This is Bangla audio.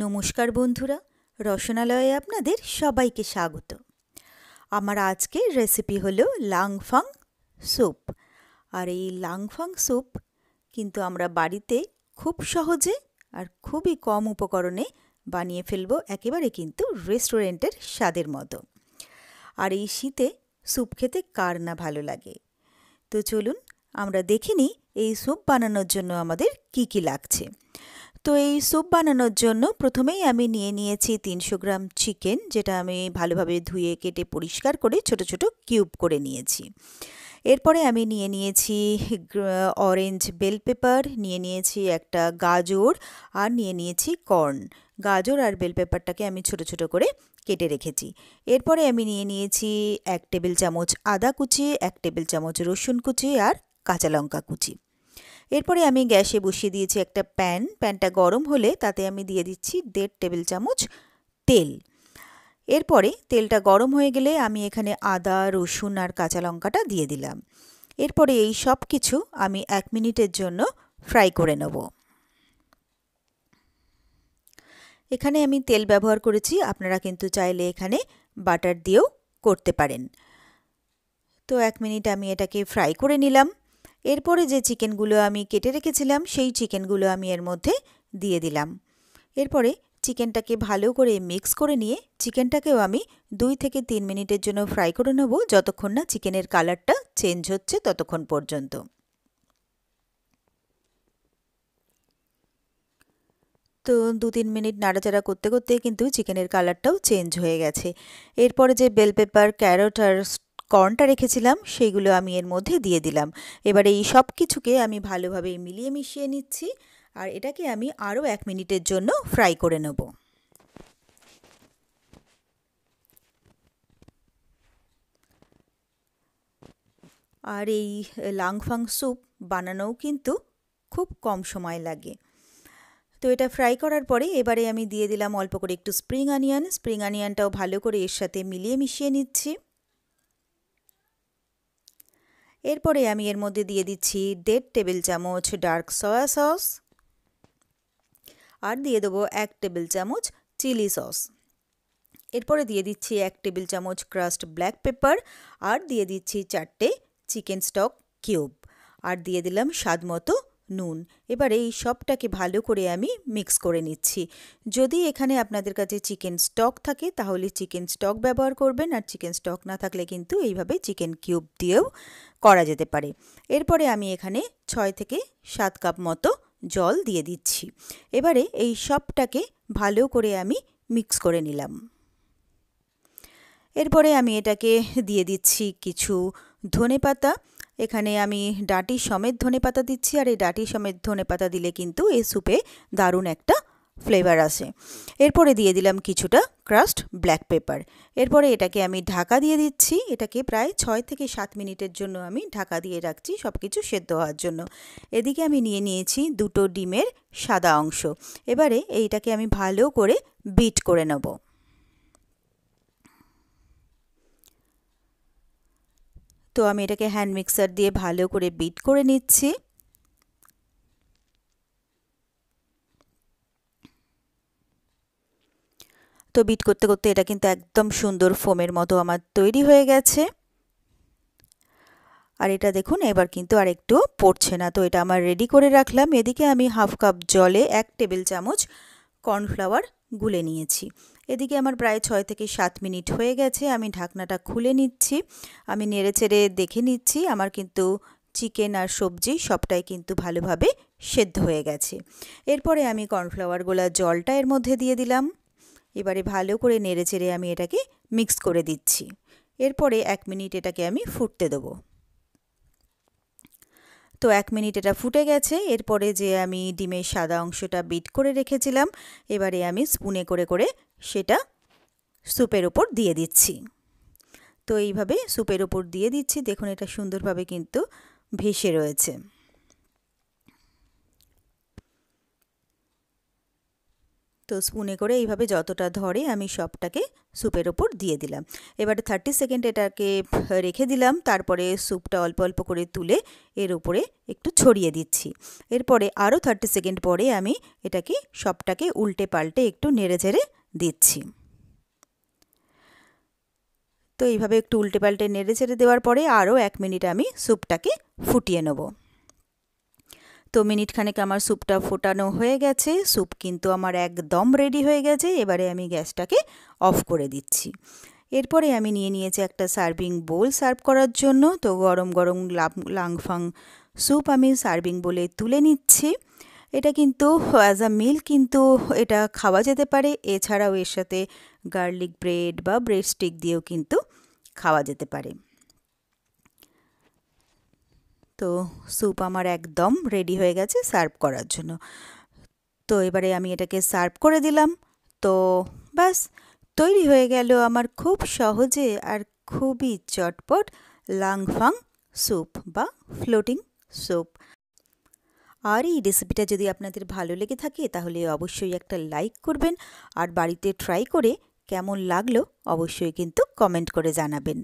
নমস্কার বন্ধুরা, রসনালয়ে আপনাদের সবাইকে স্বাগত। আমার আজকের রেসিপি হলো লাংফাং স্যুপ। আর এই লাংফাং স্যুপ কিন্তু আমরা বাড়িতে খুব সহজে আর খুবই কম উপকরণে বানিয়ে ফেলবো, একেবারে কিন্তু রেস্টুরেন্টের স্বাদের মতো। আর এই শীতে স্যুপ খেতে কার না ভালো লাগে। তো চলুন আমরা দেখে নিই এই স্যুপ বানানোর জন্য আমাদের কি কি লাগছে। তো এই স্যুপ বানানোর জন্য প্রথমেই আমি নিয়ে নিয়েছি 300 গ্রাম চিকেন, যেটা আমি ভালোভাবে ধুয়ে কেটে পরিষ্কার করে ছোট ছোট কিউব করে নিয়েছি। এরপরে আমি নিয়ে নিয়েছি অরেঞ্জ বেল পেপার, নিয়ে নিয়েছি একটা গাজর, আর নিয়ে নিয়েছি কর্ন। গাজর আর বেল পেপারটাকে আমি ছোট ছোট করে কেটে রেখেছি। এরপরে আমি নিয়ে নিয়েছি 1 টেবিল চামচ আদা কুচি, 1 টেবিল চামচ রসুন কুচি আর কাঁচা লঙ্কা কুচি। এরপরে আমি গ্যাসে বসিয়ে দিয়েছি একটা প্যানটা গরম হলে তাতে আমি দিয়ে দিচ্ছি 1.5 টেবিল চামচ তেল। এরপরে তেলটা গরম হয়ে গেলে আমি এখানে আদা, রসুন আর কাঁচা লঙ্কাটা দিয়ে দিলাম। এরপরে এই সব কিছু আমি 1 মিনিটের জন্য ফ্রাই করে নেব। এখানে আমি তেল ব্যবহার করেছি, আপনারা কিন্তু চাইলে এখানে বাটার দিয়েও করতে পারেন। তো 1 মিনিট আমি এটাকে ফ্রাই করে নিলাম। এরপরে যে চিকেনগুলো আমি কেটে রেখেছিলাম সেই চিকেনগুলো আমি এর মধ্যে দিয়ে দিলাম। এরপরে চিকেনটাকে ভালো করে মিক্স করে নিয়ে চিকেনটাকেও আমি 2 থেকে 3 মিনিটের জন্য ফ্রাই করে নেব, যতক্ষণ না চিকেনের কালারটা চেঞ্জ হচ্ছে ততক্ষণ পর্যন্ত। তো 2-3 মিনিট নাড়াচাড়া করতে করতে কিন্তু চিকেনের কালারটাও চেঞ্জ হয়ে গেছে। এরপরে যে বেল পেপার, ক্যারট আর কর্নটা রেখেছিলাম সেইগুলো আমি এর মধ্যে দিয়ে দিলাম। এবারে এই সব কিছুকে আমি ভালোভাবে মিলিয়ে মিশিয়ে নিচ্ছি, আর এটাকে আমি আরও 1 মিনিটের জন্য ফ্রাই করে নেব। আর এই লাংফাং স্যুপ বানানোও কিন্তু খুব কম সময় লাগে। তো এটা ফ্রাই করার পরে এবারে আমি দিয়ে দিলাম অল্প করে একটু স্প্রিং অনিয়নটাও ভালো করে এর সাথে মিলিয়ে মিশিয়ে নিচ্ছি। এরপরে আমি এর মধ্যে দিয়ে দিচ্ছি 1.5 টেবিল চামচ ডার্ক সয়া সস, আর দিয়ে দেবো 1 টেবিল চামচ চিলি সস। এরপরে দিয়ে দিচ্ছি 1 টেবিল চামচ ক্রাস্ট ব্ল্যাক পেপার, আর দিয়ে দিচ্ছি 4টে চিকেন স্টক কিউব, আর দিয়ে দিলাম স্বাদ মতো নুন। এবারে এই সবটাকে ভালো করে আমি মিক্স করে নিচ্ছি। যদি এখানে আপনাদের কাছে চিকেন স্টক থাকে তাহলে চিকেন স্টক ব্যবহার করবেন, আর চিকেন স্টক না থাকলে কিন্তু এইভাবে চিকেন কিউব দিয়েও করা যেতে পারে। এরপরে আমি এখানে 6 থেকে 7 কাপ মতো জল দিয়ে দিচ্ছি। এবারে এই সবটাকে ভালো করে আমি মিক্স করে নিলাম। এরপরে আমি এটাকে দিয়ে দিচ্ছি কিছু ধনেপাতা। এখানে আমি ডাঁটি সমেত ধনেপাতা দিচ্ছি, আর এই ডাঁটি সমেত ধনেপাতা দিলে কিন্তু এই স্যুপে দারুণ একটা ফ্লেভার আসে। এরপরে দিয়ে দিলাম কিছুটা ক্রাস্ট ব্ল্যাক পেপার। এরপরে এটাকে আমি ঢাকা দিয়ে দিচ্ছি। এটাকে প্রায় 6 থেকে 7 মিনিটের জন্য আমি ঢাকা দিয়ে রাখছি সব কিছু সেদ্ধ হওয়ার জন্য। এদিকে আমি নিয়ে নিয়েছি 2টো ডিমের সাদা অংশ। এবারে এইটাকে আমি ভালো করে বিট করে নেব। তো আমি এটাকে হ্যান্ড মিক্সার দিয়ে ভালো করে বিট করে নিচ্ছি। তো বিট করতে করতে এটা কিন্তু একদম সুন্দর ফোমের মতো আমার তৈরি হয়ে গেছে। আর এটা দেখুন এবার কিন্তু আর একটু পড়ছে না। তো এটা আমার রেডি করে রাখলাম। এদিকে আমি হাফ কাপ জলে 1 টেবিল চামচ কর্নফ্লাওয়ার গুলে নিয়েছি। এদিকে আমার প্রায় 6 থেকে 7 মিনিট হয়ে গেছে। আমি ঢাকনাটা খুলে নিচ্ছি, আমি নেড়েচেড়ে দেখে নিচ্ছি আমার কিন্তু চিকেন আর সবজি সবটাই কিন্তু ভালোভাবে সেদ্ধ হয়ে গেছে। এরপরে আমি কর্নফ্লাওয়ার গোলা জলটা এর মধ্যে দিয়ে দিলাম। এবারে ভালো করে নেড়েচেড়ে আমি এটাকে মিক্স করে দিচ্ছি। এরপরে 1 মিনিট এটাকে আমি ফুটতে দেবো। তো 1 মিনিট এটা ফুটে গেছে। এরপরে যে আমি ডিমের সাদা অংশটা বিট করে রেখেছিলাম, এবারে আমি স্পুনে করে করে সেটা স্যুপের ওপর দিয়ে দিচ্ছি। তো এইভাবে স্যুপের ওপর দিয়ে দিচ্ছি। দেখুন এটা সুন্দরভাবে কিন্তু ভেসে রয়েছে। তো স্পুনে করে এইভাবে যতটা ধরে আমি সবটাকে স্যুপের ওপর দিয়ে দিলাম। এবারে 30 সেকেন্ড এটাকে রেখে দিলাম, তারপরে স্যুপটা অল্প অল্প করে তুলে এর উপরে একটু ছড়িয়ে দিচ্ছি। এরপরে আরও 30 সেকেন্ড পরে আমি এটাকে সবটাকে উল্টে পাল্টে একটু নেড়ে ঝেড়ে দিচ্ছি। তো এইভাবে একটু উল্টে পাল্টে নেড়ে ছেড়ে দেওয়ার পরে আরও 1 মিনিট আমি স্যুপটাকে ফুটিয়ে নেব। তো মিনিটখানেক আমার স্যুপটা ফোটানো হয়ে গেছে, স্যুপ কিন্তু আমার একদম রেডি হয়ে গেছে। এবারে আমি গ্যাসটাকে অফ করে দিচ্ছি। এরপরে আমি নিয়ে নিয়েছি একটা সার্ভিং বোল সার্ভ করার জন্য। তো গরম গরম লাংফাং স্যুপ আমি সার্ভিং বোলে তুলে নিচ্ছি। এটা কিন্তু অ্যাজ আ মিল কিন্তু এটা খাওয়া যেতে পারে, এছাড়াও এর সাথে গার্লিক ব্রেড বা ব্রেড স্টিক দিয়েও কিন্তু খাওয়া যেতে পারে। তো স্যুপ আমার একদম রেডি হয়ে গেছে সার্ভ করার জন্য। তো এবারে আমি এটাকে সার্ভ করে দিলাম। তো ব্যাস তৈরি হয়ে গেল আমার খুব সহজে আর খুবই চটপট লাংফাং স্যুপ বা ফ্লোটিং স্যুপ। আর এই রেসিপিটা যদি আপনাদের ভালো লেগে থাকে তাহলে অবশ্যই একটা লাইক করবেন, আর বাড়িতে ট্রাই করে কেমন লাগলো অবশ্যই কিন্তু কমেন্ট করে জানাবেন।